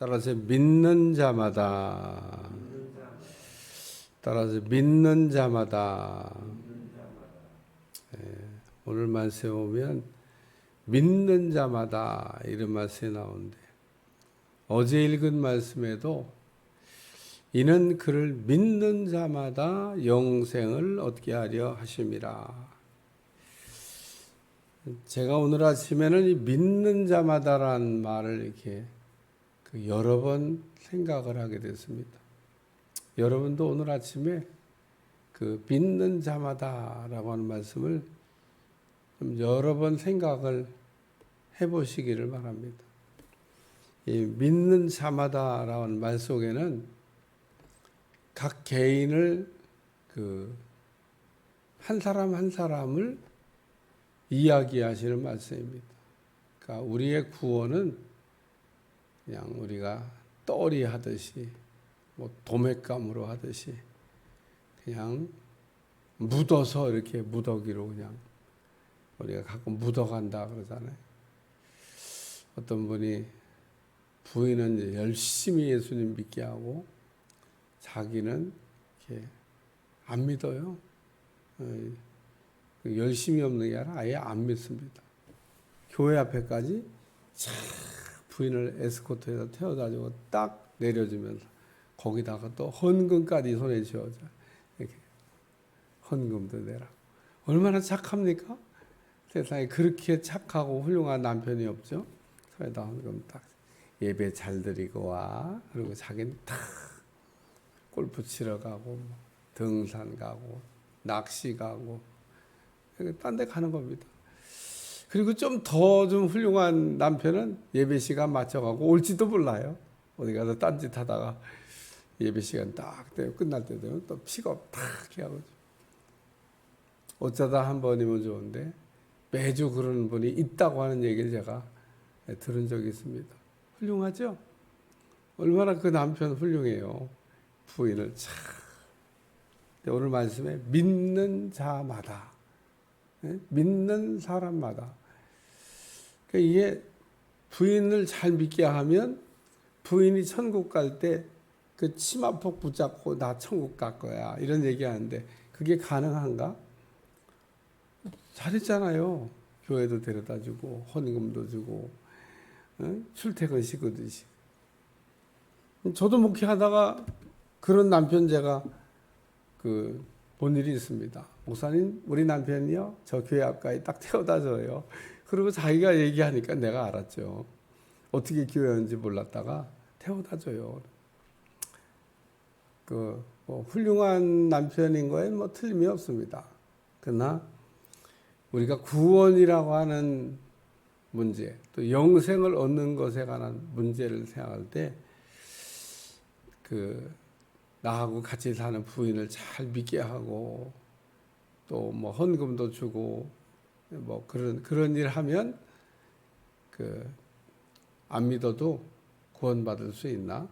따라서 믿는 자마다, 따라서 믿는 자마다. 오늘 말씀에 보면 믿는 자마다 이런 말씀이 나오는데, 어제 읽은 말씀에도 이는 그를 믿는 자마다 영생을 얻게 하려 하심이라. 제가 오늘 아침에는 이 믿는 자마다라는 말을 이렇게 여러 번 생각을 하게 됐습니다. 여러분도 오늘 아침에 그 믿는 자마다라고 하는 말씀을 좀 여러 번 생각을 해보시기를 바랍니다. 이 믿는 자마다라는 말 속에는 각 개인을 한 사람 한 사람을 이야기하시는 말씀입니다. 그러니까 우리의 구원은 그냥 우리가 떠리 하듯이 도매감으로 하듯이 그냥 묻어서 이렇게 무더기로 그냥 우리가 가끔 묻어간다 그러잖아요. 어떤 분이 부인은 열심히 예수님 믿게 하고 자기는 이렇게 안 믿어요. 열심히 없는 게 아니라 아예 안 믿습니다. 교회 앞에까지 부인을 에스코트해서 태워다 주고 딱 내려주면서 거기다가 또 헌금까지 손에 쥐어줘. 이렇게 헌금도 내라. 얼마나 착합니까? 세상에 그렇게 착하고 훌륭한 남편이 없죠. 손에다 헌금 딱 예배 잘 드리고 와. 그리고 자기는 다 골프 치러 가고 등산 가고 낚시 가고 딴 데 가는 겁니다. 그리고 좀 훌륭한 남편은 예배 시간 맞춰가고 올지도 몰라요. 어디 가서 딴짓 하다가 예배 시간 딱 되고 끝날 때 되면 또 픽업 탁 해가지고 어쩌다 한 번이면 좋은데 매주 그러는 분이 있다고 하는 얘기를 제가 들은 적이 있습니다. 훌륭하죠? 얼마나 그 남편 훌륭해요. 부인을 참. 오늘 말씀에 믿는 자마다, 믿는 사람마다. 그러니까 이게 부인을 잘 믿게 하면 부인이 천국 갈 때 그 치마폭 붙잡고 나 천국 갈 거야 이런 얘기하는데 그게 가능한가? 잘했잖아요. 교회도 데려다 주고 헌금도 주고 출퇴근 시키듯이. 저도 목회하다가 그런 남편 제가 본 일이 있습니다. 목사님, 우리 남편이요 저 교회 앞까지 딱 태워다 줘요. 그리고 자기가 얘기하니까 내가 알았죠. 어떻게 교회인지 몰랐다가 태워다 줘요. 훌륭한 남편인 거에 틀림이 없습니다. 그러나 우리가 구원이라고 하는 문제, 또 영생을 얻는 것에 관한 문제를 생각할 때 나하고 같이 사는 부인을 잘 믿게 하고 또 헌금도 주고 그런 일 하면 안 믿어도 구원받을 수 있나?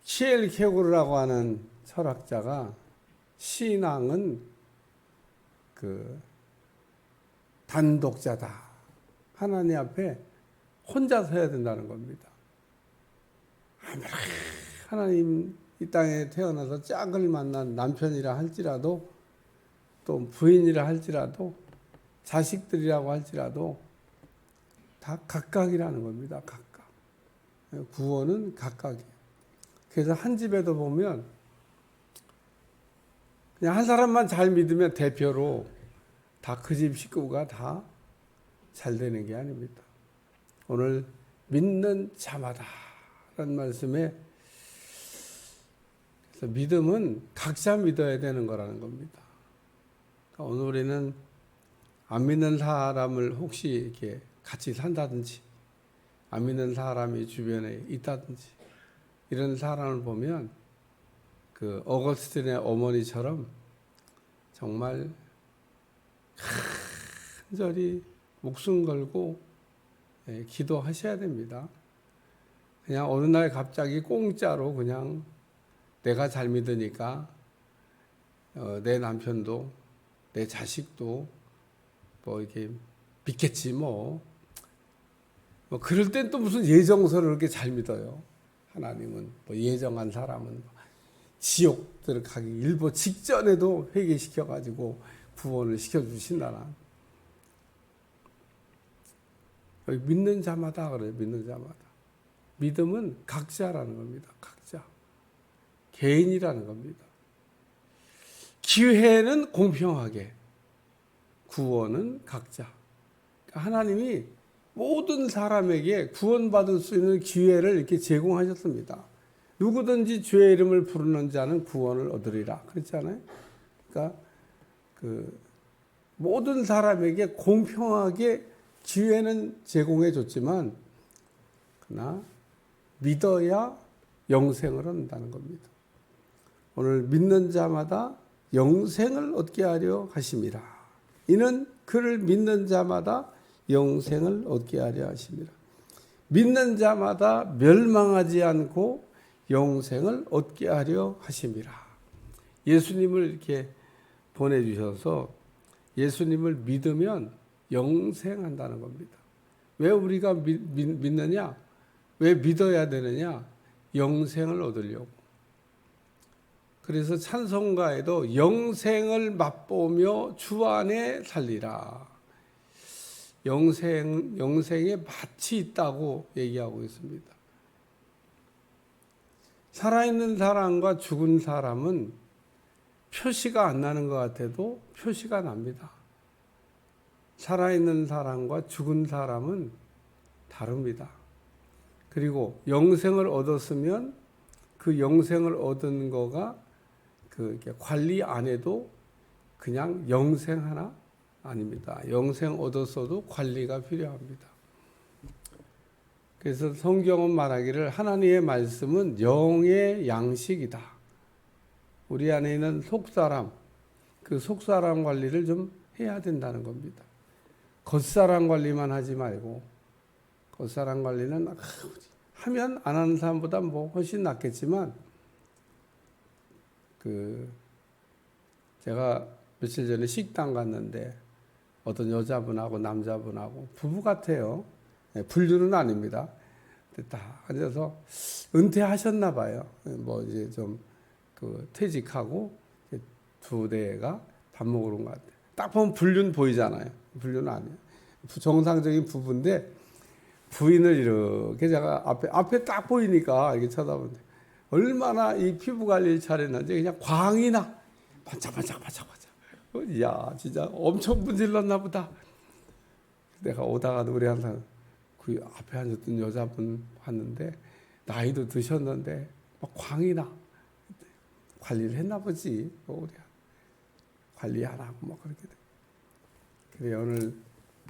키엘케고르라고 하는 철학자가 신앙은 단독자다. 하나님 앞에 혼자 서야 된다는 겁니다. 하나님 이 땅에 태어나서 짝을 만난 남편이라 할지라도 또 부인이라 할지라도 자식들이라고 할지라도 다 각각이라는 겁니다. 각각. 구원은 각각이에요. 그래서 한 집에도 보면 그냥 한 사람만 잘 믿으면 대표로 다 그 집 식구가 다 잘 되는 게 아닙니다. 오늘 믿는 자마다 라는 말씀에 그래서 믿음은 각자 믿어야 되는 거라는 겁니다. 그러니까 오늘 우리는 안 믿는 사람을 혹시 이렇게 같이 산다든지 안 믿는 사람이 주변에 있다든지 이런 사람을 보면 어거스틴의 어머니처럼 정말 간절히 목숨 걸고 기도하셔야 됩니다. 그냥 어느 날 갑자기 공짜로 그냥 내가 잘 믿으니까 내 남편도 내 자식도 이렇게 믿겠지 뭐 그럴 땐 또 무슨 예정서를 그렇게 잘 믿어요. 하나님은 뭐 예정한 사람은 지옥 들어가기 일보 직전에도 회개시켜가지고 구원을 시켜주신다나. 여기 믿는 자마다 그래요. 믿는 자마다. 믿음은 각자라는 겁니다. 각자. 개인이라는 겁니다. 기회는 공평하게, 구원은 각자. 하나님이 모든 사람에게 구원받을 수 있는 기회를 이렇게 제공하셨습니다. 누구든지 주의 이름을 부르는 자는 구원을 얻으리라 그랬잖아요. 그러니까 모든 사람에게 공평하게 기회는 제공해 줬지만 그러나 믿어야 영생을 얻는다는 겁니다. 오늘 믿는 자마다 영생을 얻게 하려 하심이라. 이는 그를 믿는 자마다 영생을 얻게 하려 하심이라. 믿는 자마다 멸망하지 않고 영생을 얻게 하려 하심이라. 예수님을 이렇게 보내주셔서 예수님을 믿으면 영생한다는 겁니다. 왜 우리가 믿느냐? 왜 믿어야 되느냐? 영생을 얻으려고. 그래서 찬송가에도 영생을 맛보며 주 안에 살리라. 영생에 맛이 있다고 얘기하고 있습니다. 살아있는 사람과 죽은 사람은 표시가 안 나는 것 같아도 표시가 납니다. 살아있는 사람과 죽은 사람은 다릅니다. 그리고 영생을 얻었으면 그 영생을 얻은 거가 이렇게 관리 안 해도 그냥 영생 하나 아닙니다. 영생 얻었어도 관리가 필요합니다. 그래서 성경은 말하기를 하나님의 말씀은 영의 양식이다. 우리 안에 있는 속사람, 그 속사람 관리를 좀 해야 된다는 겁니다. 겉사람 관리만 하지 말고, 겉사람 관리는 하면 안 하는 사람보다 뭐 훨씬 낫겠지만, 제가 며칠 전에 식당 갔는데 어떤 여자분하고 남자분하고 부부 같아요. 불륜은 아닙니다. 다 앉아서 은퇴하셨나 봐요. 뭐 이제 좀 퇴직하고 두 대가 밥 먹으러 온 것 같아요. 딱 보면 불륜 보이잖아요. 불륜은 아니에요. 정상적인 부부인데 부인을 이렇게 제가 앞에 딱 보이니까 이렇게 쳐다보는데 얼마나 이 피부 관리를 잘했는지 그냥 광이 나. 반짝반짝. 야, 진짜 엄청 문질렀나 보다. 내가 오다가도 우리 항상 그 앞에 앉았던 여자분 봤는데 나이도 드셨는데 막 광이 나. 관리를 했나 보지. 우리 관리 안 하고 막 그렇게 돼. 그래 오늘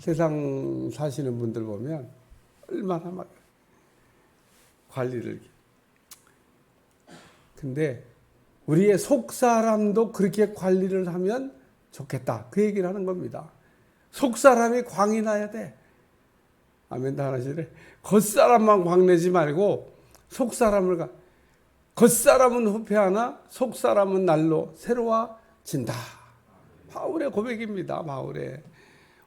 세상 사시는 분들 보면 얼마나 막 관리를. 근데 우리의 속 사람도 그렇게 관리를 하면 좋겠다. 그 얘기를 하는 겁니다. 속 사람이 광이 나야 돼. 아멘 다 하시래. 겉사람만 광내지 말고 속 사람을 겉사람은 후패하나 속 사람은 날로 새로워진다. 바울의 고백입니다. 바울의.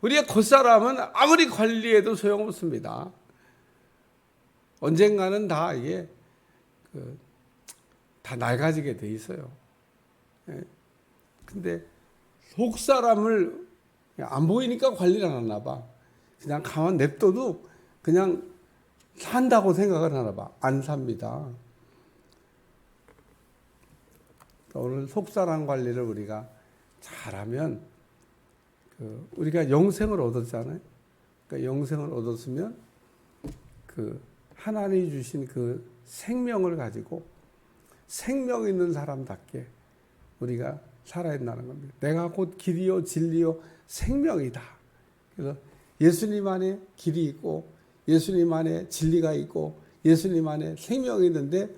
우리의 겉사람은 아무리 관리해도 소용없습니다. 언젠가는 다 이게 다 낡아지게 돼 있어요. 근데 속 사람을 안 보이니까 관리를 안 하나 봐. 그냥 가만 냅둬도 그냥 산다고 생각을 하나 봐. 안 삽니다. 오늘 속사람 관리를 우리가 잘하면 우리가 영생을 얻었잖아요. 그러니까 영생을 얻었으면 하나님이 주신 그 생명을 가지고 생명 있는 사람답게 우리가 살아야 된다는 겁니다. 내가 곧 길이요 진리요 생명이다. 그래서 예수님 안에 길이 있고 예수님 안에 진리가 있고 예수님 안에 생명이 있는데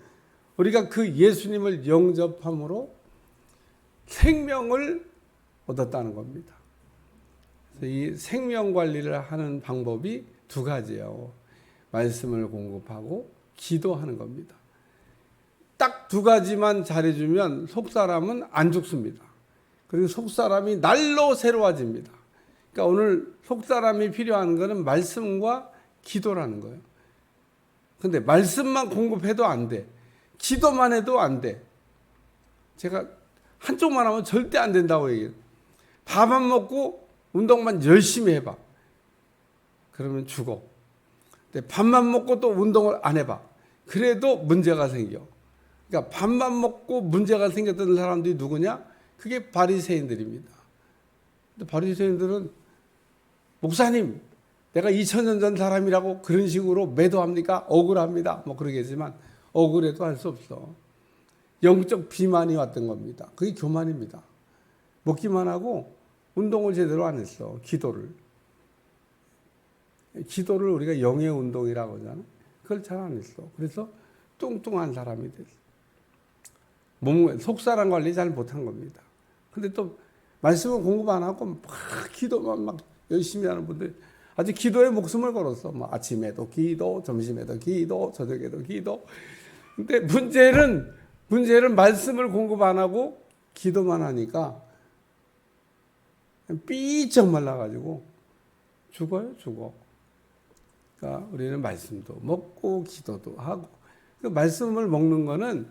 우리가 그 예수님을 영접함으로 생명을 얻었다는 겁니다. 그래서 이 생명 관리를 하는 방법이 두 가지예요. 말씀을 공급하고 기도하는 겁니다. 딱 두 가지만 잘해주면 속사람은 안 죽습니다. 그리고 속사람이 날로 새로워집니다. 그러니까 오늘 속사람이 필요한 것은 말씀과 기도라는 거예요. 근데 말씀만 공급해도 안 돼. 기도만 해도 안 돼. 제가 한쪽만 하면 절대 안 된다고 얘기해요. 밥만 먹고 운동만 열심히 해봐. 그러면 죽어. 근데 밥만 먹고 또 운동을 안 해봐. 그래도 문제가 생겨. 그러니까 밥만 먹고 문제가 생겼던 사람들이 누구냐? 그게 바리새인들입니다. 근데 바리새인들은 목사님, 내가 2000년 전 사람이라고 그런 식으로 매도합니까? 억울합니다. 뭐 그러겠지만 억울해도 할 수 없어. 영적 비만이 왔던 겁니다. 그게 교만입니다. 먹기만 하고 운동을 제대로 안 했어. 기도를 우리가 영의 운동이라고 하잖아요. 그걸 잘 안 했어. 그래서 뚱뚱한 사람이 됐어. 속사람 관리 잘 못한 겁니다. 근데 또 말씀을 공급 안 하고 막 기도만 막 열심히 하는 분들, 아주 기도에 목숨을 걸었어. 뭐 아침에도 기도, 점심에도 기도, 저녁에도 기도. 근데 문제는 말씀을 공급 안 하고 기도만 하니까 삐쩍 말라가지고 죽어. 그러니까 우리는 말씀도 먹고 기도도 하고, 그 말씀을 먹는 거는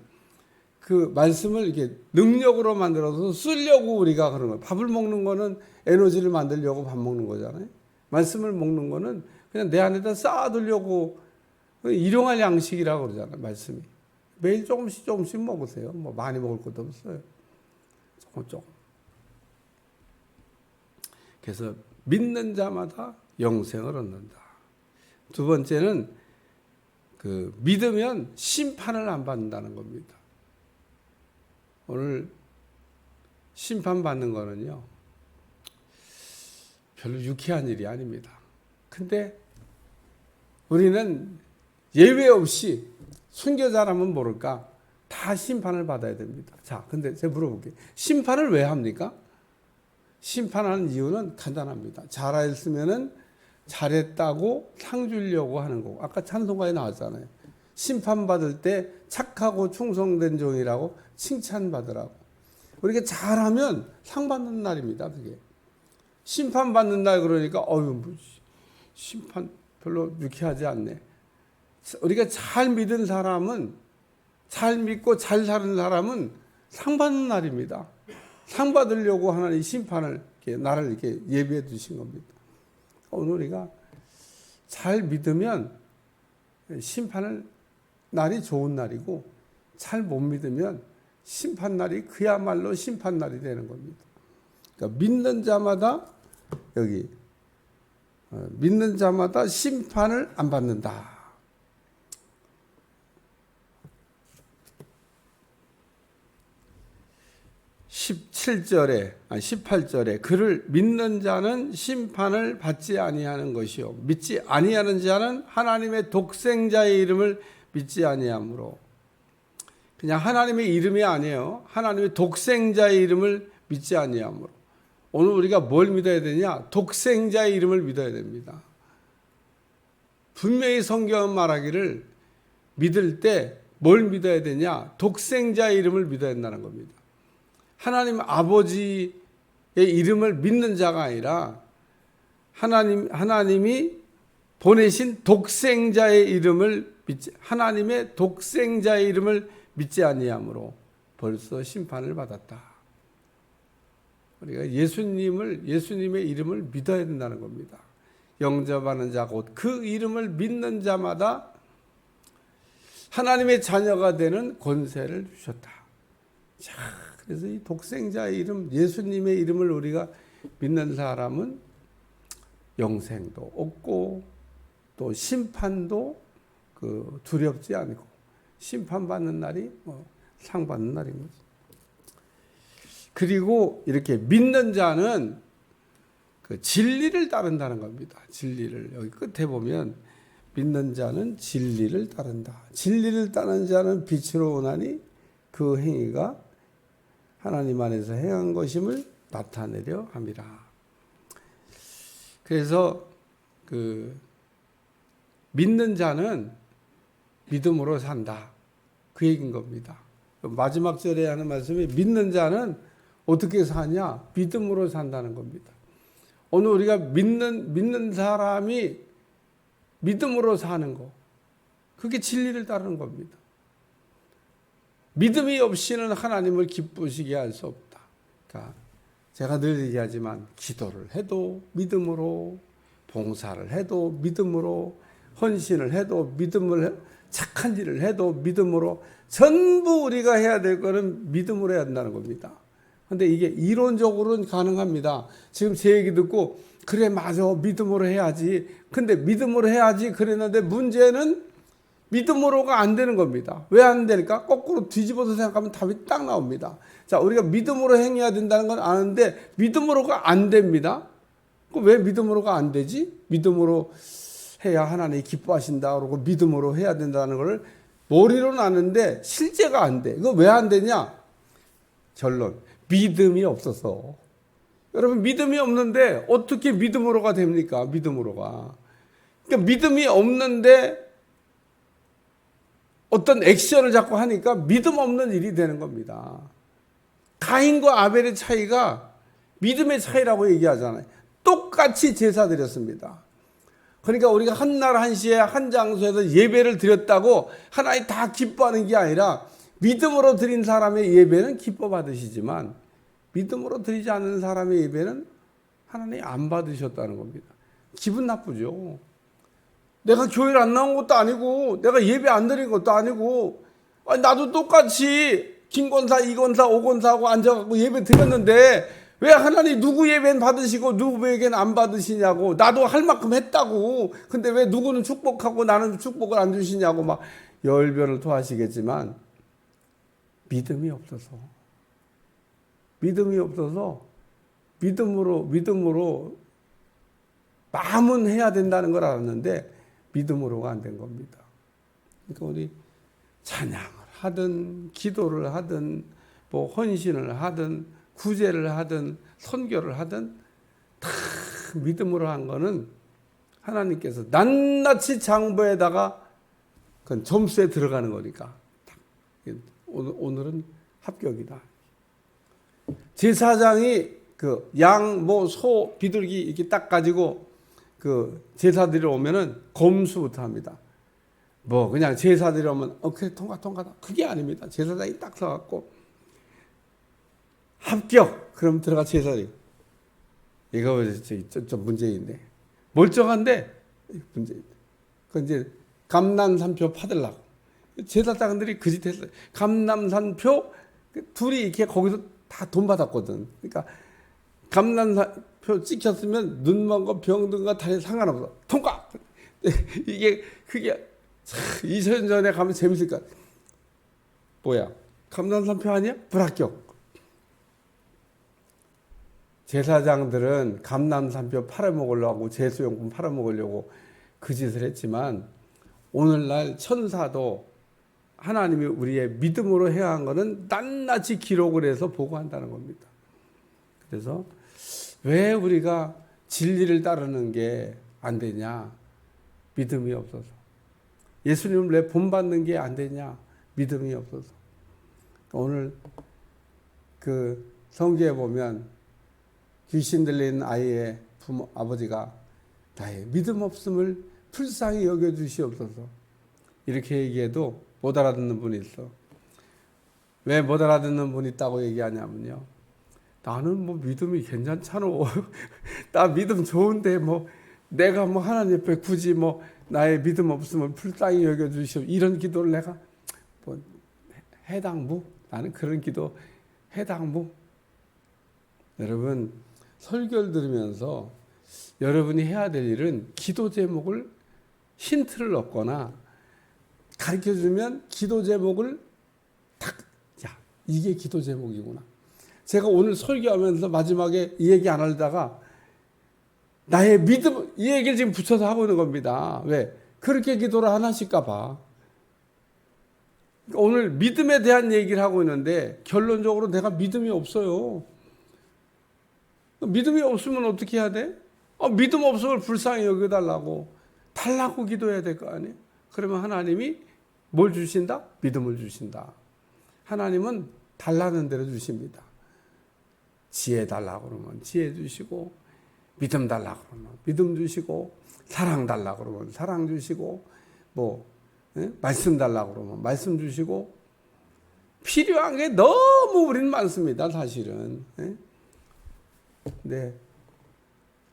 그 말씀을 이렇게 능력으로 만들어서 쓰려고 우리가 그런 거예요. 밥을 먹는 거는 에너지를 만들려고 밥 먹는 거잖아요. 말씀을 먹는 거는 그냥 내 안에다 쌓아두려고 일용할 양식이라고 그러잖아요. 말씀이. 매일 조금씩 먹으세요. 뭐 많이 먹을 것도 없어요. 조금. 그래서 믿는 자마다 영생을 얻는다. 두 번째는 믿으면 심판을 안 받는다는 겁니다. 오늘 심판받는 거는요, 별로 유쾌한 일이 아닙니다. 근데 우리는 예외 없이 순교자라면 모를까 다 심판을 받아야 됩니다. 자, 근데 제가 물어볼게요. 심판을 왜 합니까? 심판하는 이유는 간단합니다. 잘했으면은 잘했다고 상 주려고 하는 거고, 아까 찬송가에 나왔잖아요. 심판받을 때 착하고 충성된 종이라고 칭찬받으라고. 우리가 잘하면 상 받는 날입니다. 그게. 심판받는 날 그러니까 심판 별로 유쾌하지 않네. 우리가 잘 믿은 사람은, 잘 믿고 잘 사는 사람은 상 받는 날입니다. 상 받으려고 하나님 심판을 나를 이렇게 예비해 두신 겁니다. 오늘 우리가 잘 믿으면 심판을 날이 좋은 날이고, 잘 못 믿으면 심판 날이 그야말로 심판 날이 되는 겁니다. 그러니까 믿는 자마다 심판을 안 받는다. 18절에 그를 믿는 자는 심판을 받지 아니하는 것이요 믿지 아니하는 자는 하나님의 독생자의 이름을 믿지 아니하므로. 그냥 하나님의 이름이 아니에요. 하나님의 독생자의 이름을 믿지 아니하므로. 오늘 우리가 뭘 믿어야 되냐? 독생자의 이름을 믿어야 됩니다. 분명히 성경은 말하기를 믿을 때 뭘 믿어야 되냐? 독생자의 이름을 믿어야 된다는 겁니다. 하나님 아버지의 이름을 믿는 자가 아니라 하나님이 보내신 독생자의 이름을 하나님의 독생자의 이름을 믿지 아니하므로 벌써 심판을 받았다. 우리가 예수님의 이름을 믿어야 된다는 겁니다. 영접하는 자 곧 그 이름을 믿는 자마다 하나님의 자녀가 되는 권세를 주셨다. 자, 그래서 이 독생자의 이름, 예수님의 이름을 우리가 믿는 사람은 영생도 얻고 또 심판도 두렵지 않고 심판받는 날이 상 받는 날인 거죠. 그리고 이렇게 믿는 자는 진리를 따른다는 겁니다. 진리를 여기 끝에 보면 믿는 자는 진리를 따른다. 진리를 따르는 자는 빛으로 오나니 그 행위가 하나님 안에서 행한 것임을 나타내려 함이라. 그래서 믿는 자는 믿음으로 산다. 그 얘기인 겁니다. 마지막 절에 하는 말씀이 믿는 자는 어떻게 사냐? 믿음으로 산다는 겁니다. 오늘 우리가 믿는 사람이 믿음으로 사는 거. 그게 진리를 따르는 겁니다. 믿음이 없이는 하나님을 기쁘시게 할 수 없다. 그러니까 제가 늘 얘기하지만 기도를 해도 믿음으로, 봉사를 해도 믿음으로, 헌신을 해도 믿음을, 착한 일을 해도 믿음으로, 전부 우리가 해야 될 거는 믿음으로 해야 한다는 겁니다. 근데 이게 이론적으로는 가능합니다. 지금 제 얘기 듣고 그래 맞아 믿음으로 해야지. 근데 믿음으로 해야지 그랬는데 문제는 믿음으로가 안 되는 겁니다. 왜 안 되니까? 거꾸로 뒤집어서 생각하면 답이 딱 나옵니다. 자, 우리가 믿음으로 행해야 된다는 건 아는데 믿음으로가 안 됩니다. 왜 믿음으로가 안 되지? 믿음으로 해야 하나님이 기뻐하신다 그러고 믿음으로 해야 된다는 걸 머리로는 아는데 실제가 안 돼. 이거 왜 안 되냐? 결론. 믿음이 없어서. 여러분 믿음이 없는데 어떻게 믿음으로가 됩니까? 믿음으로가. 그러니까 믿음이 없는데 어떤 액션을 자꾸 하니까 믿음 없는 일이 되는 겁니다. 가인과 아벨의 차이가 믿음의 차이라고 얘기하잖아요. 똑같이 제사 드렸습니다. 그러니까 우리가 한 날 한 시에 한 장소에서 예배를 드렸다고 하나님 다 기뻐하는 게 아니라 믿음으로 드린 사람의 예배는 기뻐 받으시지만 믿음으로 드리지 않는 사람의 예배는 하나님이 안 받으셨다는 겁니다. 기분 나쁘죠. 내가 교회를 안 나온 것도 아니고 내가 예배 안 드린 것도 아니고 나도 똑같이 김권사, 이권사, 오권사하고 앉아갖고 예배 드렸는데 왜 하나님 누구 예배는 받으시고 누구에게는 안 받으시냐고. 나도 할 만큼 했다고. 근데 왜 누구는 축복하고 나는 축복을 안 주시냐고 막 열변을 토하시겠지만 믿음이 없어서 믿음으로 마음은 해야 된다는 걸 알았는데 믿음으로가 안 된 겁니다. 그러니까 우리 찬양을 하든 기도를 하든 뭐 헌신을 하든 구제를 하든 선교를 하든 다 믿음으로 한 거는 하나님께서 낱낱이 장부에다가 그건 점수에 들어가는 거니까 오늘은 합격이다. 제사장이 그 양, 뭐, 소, 비둘기 이렇게 딱 가지고 그 제사드리러 오면은 검수부터 합니다. 뭐 그냥 제사드리러 오면 그래 통과다. 그게 아닙니다. 제사장이 딱 서갖고 합격. 그럼 들어가 제사드리고 이거 좀 문제인데 멀쩡한데 문제인데 그 이제 감람산표 받으려고 제사장들이 그 짓 했어요. 감람산표 둘이 이렇게 거기서 다 돈 받았거든. 그러니까 감람산표 찍혔으면 눈 먼 거 병든 거 다리 상관없어. 통과. 그게 2000년 전에 가면 재밌을 것 같아. 뭐야? 감람산표 아니야? 불합격. 제사장들은 감람산표 팔아먹으려고 제수용품 팔아먹으려고 그 짓을 했지만 오늘날 천사도 하나님이 우리의 믿음으로 행한 것은 낱낱이 기록을 해서 보고한다는 겁니다. 그래서 왜 우리가 진리를 따르는 게 안 되냐? 믿음이 없어서. 예수님을 왜 본받는 게 안 되냐? 믿음이 없어서. 오늘 그 성경에 보면 귀신 들린 아이의 아버지가 나의 믿음 없음을 불쌍히 여겨주시옵소서. 이렇게 얘기해도 못 알아듣는 분이 있어. 왜 못 알아듣는 분이 있다고 얘기하냐면요. 나는 뭐 믿음이 괜찮잖아. 나 믿음 좋은데 뭐 내가 뭐 하나님 옆에 굳이 뭐 나의 믿음 없음을 불쌍히 여겨주시오. 이런 기도를 내가 뭐 해당무? 나는 그런 기도 해당무? 여러분 설교를 들으면서 여러분이 해야 될 일은 기도 제목을 힌트를 얻거나 가르쳐주면 기도 제목을 딱, 야, 이게 기도 제목이구나. 제가 오늘 설교하면서 마지막에 이 얘기 안 하다가 나의 믿음, 이 얘기를 지금 붙여서 하고 있는 겁니다. 왜? 그렇게 기도를 안 하실까 봐. 오늘 믿음에 대한 얘기를 하고 있는데 결론적으로 내가 믿음이 없어요. 믿음이 없으면 어떻게 해야 돼? 믿음 없음을 불쌍히 여겨달라고 달라고 기도해야 될 거 아니에요? 그러면 하나님이 뭘 주신다? 믿음을 주신다. 하나님은 달라는 대로 주십니다. 지혜 달라고 그러면 지혜 주시고 믿음 달라고 그러면 믿음 주시고 사랑 달라고 그러면 사랑 주시고, 말씀 달라고 그러면 말씀 주시고, 필요한 게 너무 우리는 많습니다, 사실은. 네.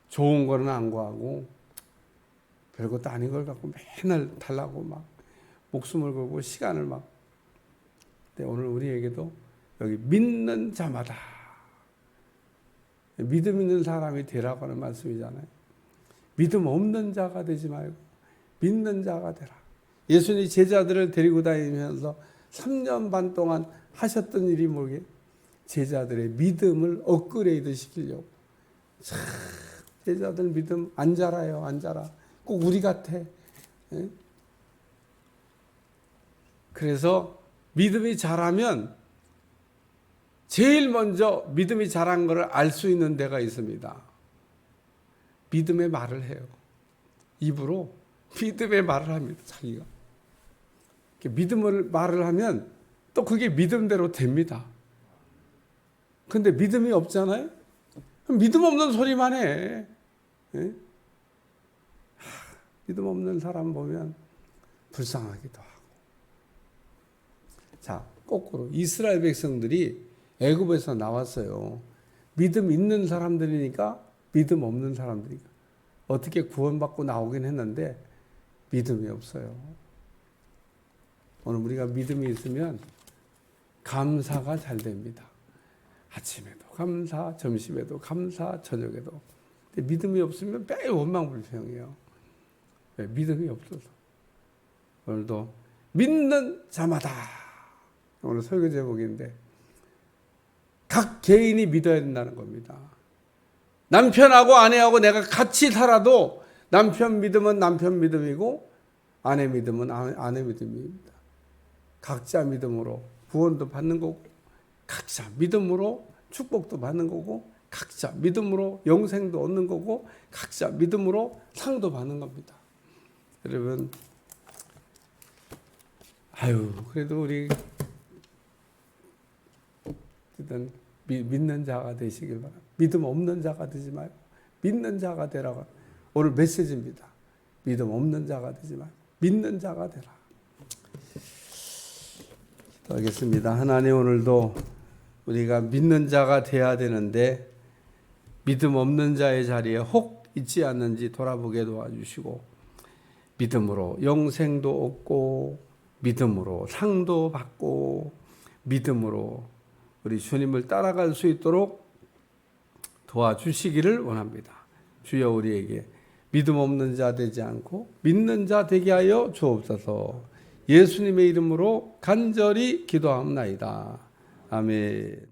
좋은 거는 안 구하고, 별것도 아닌 걸 갖고 맨날 달라고 막, 목숨을 걸고 시간을 막. 근데 오늘 우리에게도 여기 믿는 자마다, 믿음 있는 사람이 되라고 하는 말씀이잖아요. 믿음 없는 자가 되지 말고 믿는 자가 되라. 예수님이 제자들을 데리고 다니면서 3년 반 동안 하셨던 일이 뭐게? 제자들의 믿음을 업그레이드 시키려고. 참, 제자들 믿음 안 자라요, 안 자라. 꼭 우리 같아. 그래서 믿음이 자라면 제일 먼저 믿음이 자란 것을 알 수 있는 데가 있습니다. 믿음의 말을 해요. 입으로 믿음의 말을 합니다. 자기가. 믿음을 말을 하면 또 그게 믿음대로 됩니다. 근데 믿음이 없잖아요? 믿음 없는 소리만 해. 믿음 없는 사람 보면 불쌍하기도 하고. 자, 거꾸로 이스라엘 백성들이 애굽에서 나왔어요. 믿음 있는 사람들이니까 믿음 없는 사람들이니까 어떻게 구원받고 나오긴 했는데 믿음이 없어요. 오늘 우리가 믿음이 있으면 감사가 잘 됩니다. 아침에도 감사, 점심에도 감사, 저녁에도. 근데 믿음이 없으면 매일 원망불평해요. 왜? 믿음이 없어서. 오늘도 믿는 자마다, 오늘 설교 제목인데 각 개인이 믿어야 된다는 겁니다. 남편하고 아내하고 내가 같이 살아도 남편 믿음은 남편 믿음이고 아내 믿음은 아내 믿음입니다. 각자 믿음으로 구원도 받는 거고, 각자 믿음으로 축복도 받는 거고, 각자 믿음으로 영생도 얻는 거고, 각자 믿음으로 상도 받는 겁니다. 여러분, 그래도 우리 일단 믿는 자가 되시길 바랍니다. 믿음 없는 자가 되지 말고 믿는 자가 되라고. 오늘 메시지입니다. 믿음 없는 자가 되지 말고 믿는 자가 되라. 기도하겠습니다. 하나님, 오늘도 우리가 믿는 자가 돼야 되는데 믿음 없는 자의 자리에 혹 있지 않는지 돌아보게 도와주시고, 믿음으로 영생도 얻고 믿음으로 상도 받고 믿음으로 우리 주님을 따라갈 수 있도록 도와주시기를 원합니다. 주여, 우리에게 믿음 없는 자 되지 않고 믿는 자 되게 하여 주옵소서. 예수님의 이름으로 간절히 기도하옵나이다. 아멘.